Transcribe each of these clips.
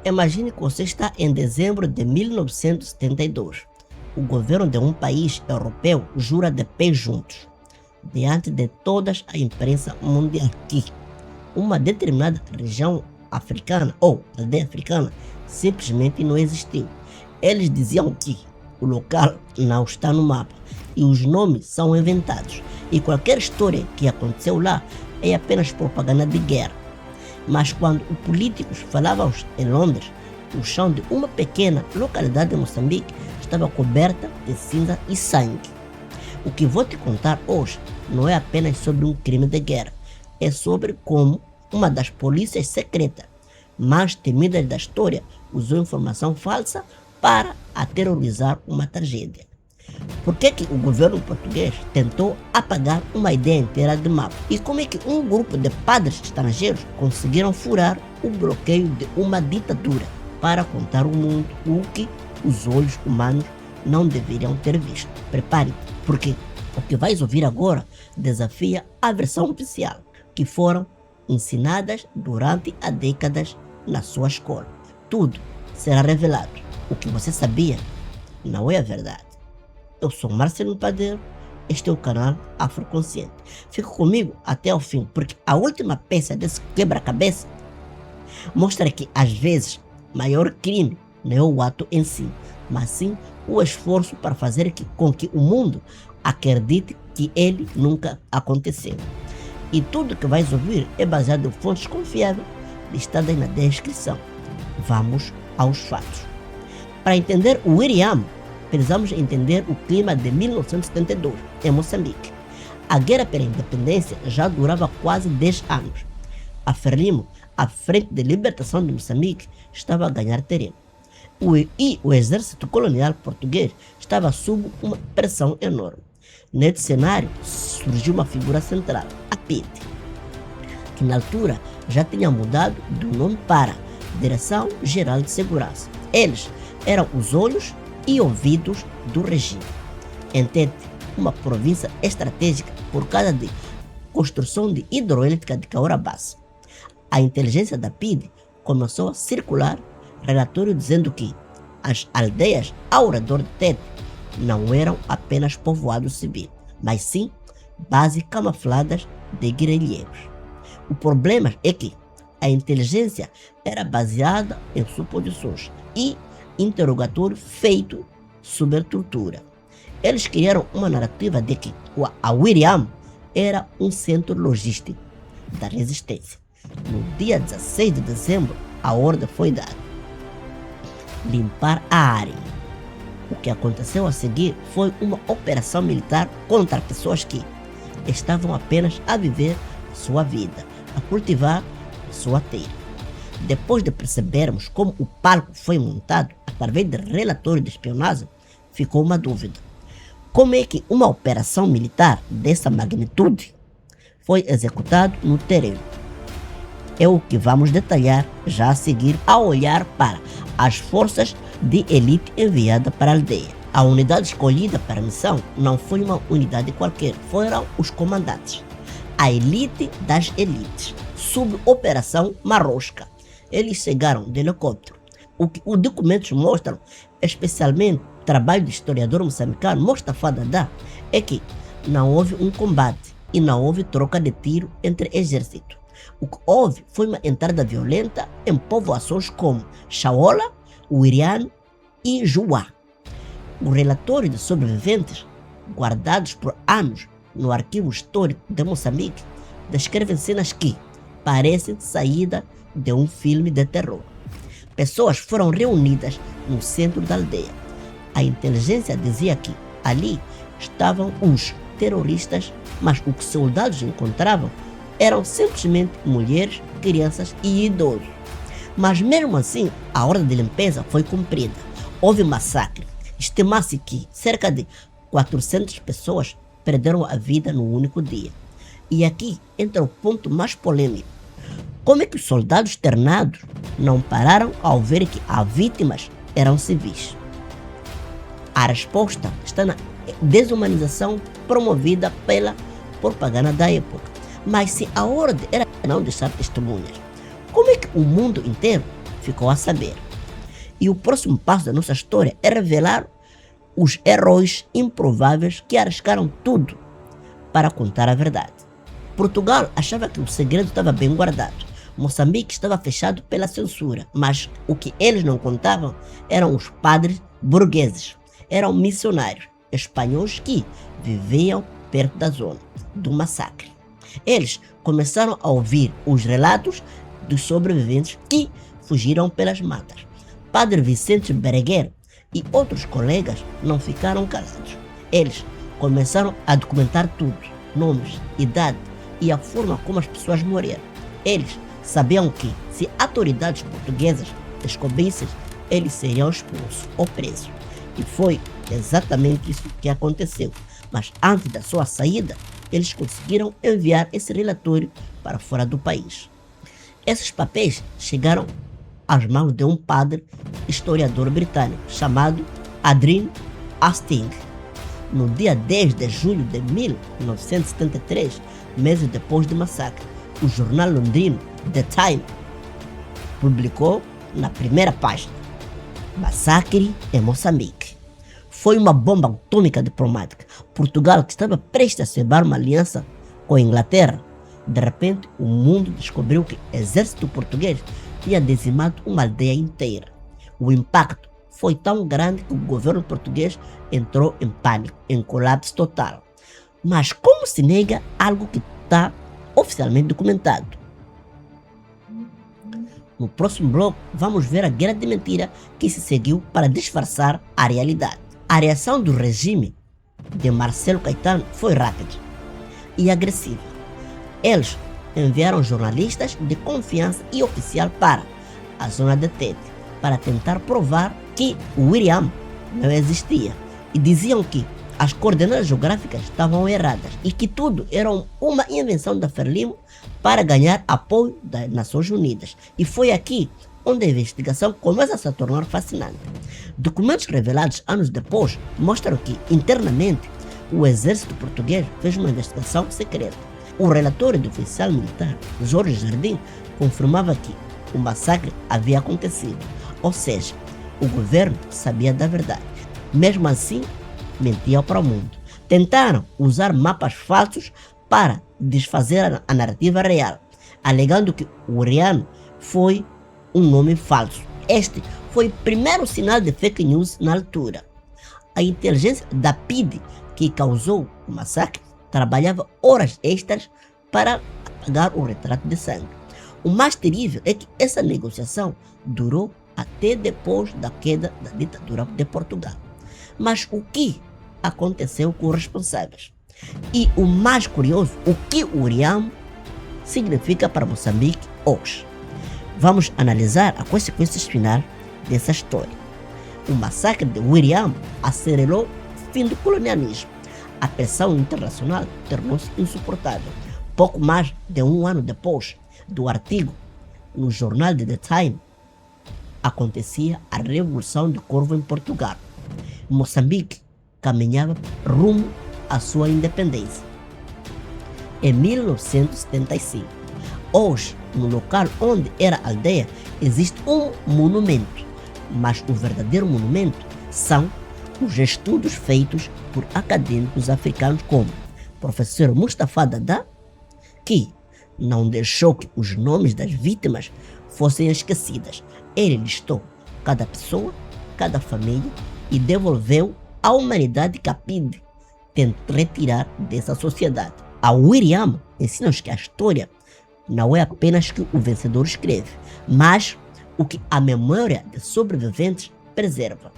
Imagine que você está em dezembro de 1972. O governo de um país europeu jura de pé juntos, diante de toda a imprensa mundial, que uma determinada região africana ou aldeia africana simplesmente não existiu. Eles diziam que o local não está no mapa e os nomes são inventados, e qualquer história que aconteceu lá é apenas propaganda de guerra. Mas quando os políticos falavam em Londres, o chão de uma pequena localidade de Moçambique estava coberta de cinza e sangue. O que vou te contar hoje não é apenas sobre um crime de guerra, é sobre como uma das polícias secretas mais temidas da história usou informação falsa para aterrorizar uma tragédia. Por que o governo português tentou apagar uma ideia inteira de mapa? E como é que um grupo de padres estrangeiros conseguiram furar o bloqueio de uma ditadura para contar ao mundo o que os olhos humanos não deveriam ter visto? Prepare-te, porque o que vais ouvir agora desafia a versão oficial, que foram ensinadas durante há décadas na sua escola. Tudo será revelado. O que você sabia não é a verdade. Eu sou Marcelo Padeiro, este é o canal Afroconsciente. Fica comigo até o fim, porque a última peça desse quebra-cabeça mostra que, às vezes, maior crime não é o ato em si, mas sim o esforço para fazer com que o mundo acredite que ele nunca aconteceu. E tudo que vais ouvir é baseado em fontes confiáveis listadas na descrição. Vamos aos fatos. Para entender o Wiriam, precisamos entender o clima de 1972 em Moçambique. A guerra pela independência já durava quase 10 anos. A Frelimo, a Frente de Libertação de Moçambique, estava a ganhar terreno. O exército colonial português estava sob uma pressão enorme. Nesse cenário surgiu uma figura central, a PIDE, que na altura já tinha mudado do nome para Direção Geral de Segurança. Eles eram os olhos e ouvidos do regime. Em Tete, uma província estratégica por causa da construção de hidroelétrica de Cahora Bassa. A inteligência da PIDE começou a circular relatório dizendo que as aldeias ao redor de Tete não eram apenas povoados civis, mas sim bases camufladas de guerrilheiros. O problema é que a inteligência era baseada em suposições e interrogatório feito sob tortura. Eles criaram uma narrativa de que a Wiriam era um centro logístico da resistência. No dia 16 de dezembro, a ordem foi dada: limpar a área. O que aconteceu a seguir foi uma operação militar contra pessoas que estavam apenas a viver sua vida, a cultivar sua terra. Depois de percebermos como o palco foi montado através de relatório de espionagem, ficou uma dúvida: como é que uma operação militar dessa magnitude foi executada no terreno? É o que vamos detalhar já a seguir, ao olhar para as forças de elite enviada para a aldeia. A unidade escolhida para a missão não foi uma unidade qualquer, foram os comandantes, a elite das elites, sob Operação Marrosca. Eles chegaram de helicóptero. O que os documentos mostram, especialmente o trabalho do historiador moçambicano Mostafa Dadá, é que não houve um combate e não houve troca de tiro entre exércitos. O que houve foi uma entrada violenta em povoações como Shaola, Wiriam e Juá. O relatório de sobreviventes, guardados por anos no arquivo histórico de Moçambique, descrevem cenas que parecem saída de um filme de terror. Pessoas foram reunidas no centro da aldeia. A inteligência dizia que ali estavam os terroristas, mas o que soldados encontravam eram simplesmente mulheres, crianças e idosos. Mas mesmo assim, a ordem de limpeza foi cumprida. Houve massacre. Estima-se que cerca de 400 pessoas perderam a vida no único dia. E aqui entra o ponto mais polêmico. Como é que os soldados ternados não pararam ao ver que as vítimas eram civis? A resposta está na desumanização promovida pela propaganda da época. Mas se a ordem era não deixar testemunhas, como é que o mundo inteiro ficou a saber. E o próximo passo da nossa história é revelar os heróis improváveis que arriscaram tudo para contar a verdade. Portugal achava que o segredo estava bem guardado. Moçambique estava fechado pela censura, mas o que eles não contavam eram os padres burgueses. Eram missionários espanhóis que viviam perto da zona do massacre. Eles começaram a ouvir os relatos dos sobreviventes que fugiram pelas matas. Padre Vicente Berenguer e outros colegas não ficaram calados. Eles começaram a documentar tudo, nomes, idade e a forma como as pessoas morreram. Eles sabiam que, se autoridades portuguesas descobrissem, eles seriam expulsos ou presos. E foi exatamente isso que aconteceu. Mas antes da sua saída, eles conseguiram enviar esse relatório para fora do país. Esses papéis chegaram às mãos de um padre historiador britânico chamado Adrian Hastings. No dia 10 de julho de 1973, meses depois do massacre, o jornal londrino The Times publicou na primeira página: massacre em Moçambique. Foi uma bomba atômica diplomática. Portugal, que estava prestes a celebrar uma aliança com a Inglaterra, de repente o mundo descobriu que o exército português tinha dizimado uma aldeia inteira. O impacto foi tão grande que o governo português entrou em pânico, em colapso total. Mas como se nega algo que está oficialmente documentado? No próximo bloco, vamos ver a guerra de mentira que se seguiu para disfarçar a realidade. A reação do regime de Marcelo Caetano foi rápida e agressiva. Eles enviaram jornalistas de confiança e oficial para a zona de Tete para tentar provar que o William não existia, e diziam que as coordenadas geográficas estavam erradas e que tudo era uma invenção da Frelimo para ganhar apoio das Nações Unidas. E foi aqui onde a investigação começa a se tornar fascinante. Documentos revelados anos depois mostram que, internamente, o exército português fez uma investigação secreta. O relatório do oficial militar Jorge Jardim confirmava que o massacre havia acontecido, ou seja, o governo sabia da verdade. Mesmo assim, mentiam para o mundo. Tentaram usar mapas falsos para desfazer a narrativa real, alegando que o Uriano foi um nome falso. Este foi o primeiro sinal de fake news na altura. A inteligência da PIDE, que causou o massacre, trabalhava horas extras para apagar o retrato de sangue. O mais terrível é que essa negociação durou até depois da queda da ditadura de Portugal. Mas o que aconteceu com os responsáveis? E o mais curioso, o que o Uriam significa para Moçambique hoje? Vamos analisar a consequência final dessa história. O massacre de Uriam acelerou o fim do colonialismo. A pressão internacional tornou-se insuportável. Pouco mais de um ano depois do artigo no jornal The Time, acontecia a Revolução de Corvo em Portugal. Moçambique caminhava rumo à sua independência. Em 1975, hoje, no local onde era a aldeia, existe um monumento, mas o verdadeiro monumento são os estudos feitos por acadêmicos africanos como o professor Mustafa Dada, que não deixou que os nomes das vítimas fossem esquecidas. Ele listou cada pessoa, cada família e devolveu à humanidade que a PIDE tenta retirar dessa sociedade. A William ensina-nos que a história não é apenas que o vencedor escreve, mas o que a memória de sobreviventes preserva.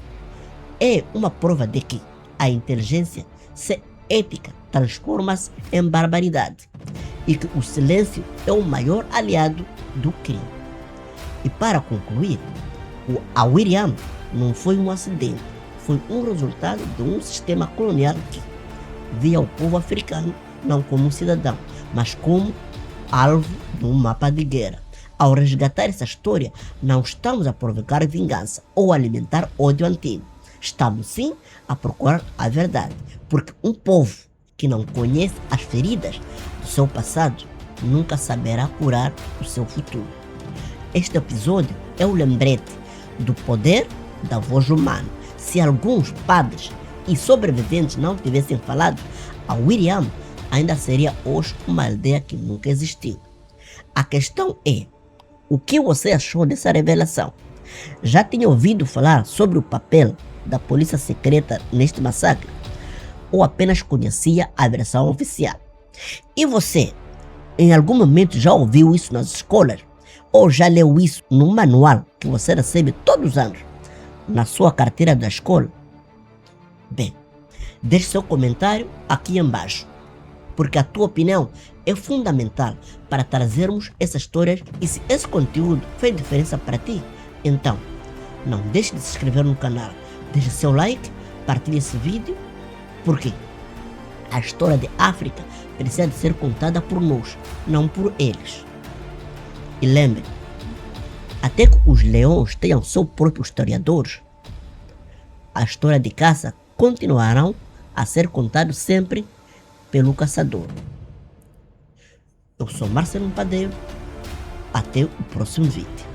É uma prova de que a inteligência sem ética transforma-se em barbaridade e que o silêncio é o maior aliado do crime. E para concluir, a William não foi um acidente, foi um resultado de um sistema colonial que via o povo africano não como um cidadão, mas como alvo de um mapa de guerra. Ao resgatar essa história, não estamos a provocar vingança ou alimentar ódio antigo. Estamos sim a procurar a verdade, porque um povo que não conhece as feridas do seu passado nunca saberá curar o seu futuro. Este episódio é o lembrete do poder da voz humana. Se alguns padres e sobreviventes não tivessem falado, a Wiriam ainda seria hoje uma aldeia que nunca existiu. A questão é, o que você achou dessa revelação? Já tinha ouvido falar sobre o papel da polícia secreta neste massacre? Ou apenas conhecia a versão oficial? E você, em algum momento já ouviu isso nas escolas? Ou já leu isso no manual que você recebe todos os anos na sua carteira da escola? Bem, deixe seu comentário aqui embaixo, porque a tua opinião é fundamental para trazermos essas histórias, e se esse conteúdo fez diferença para ti, então não deixe de se inscrever no canal, deixe seu like, partilhe esse vídeo, porque a história de África precisa de ser contada por nós, não por eles. E lembre, até que os leões tenham seu próprio historiador, a história de caça continuarão a ser contada sempre pelo caçador. Eu sou Marcelo Padeiro, até o próximo vídeo.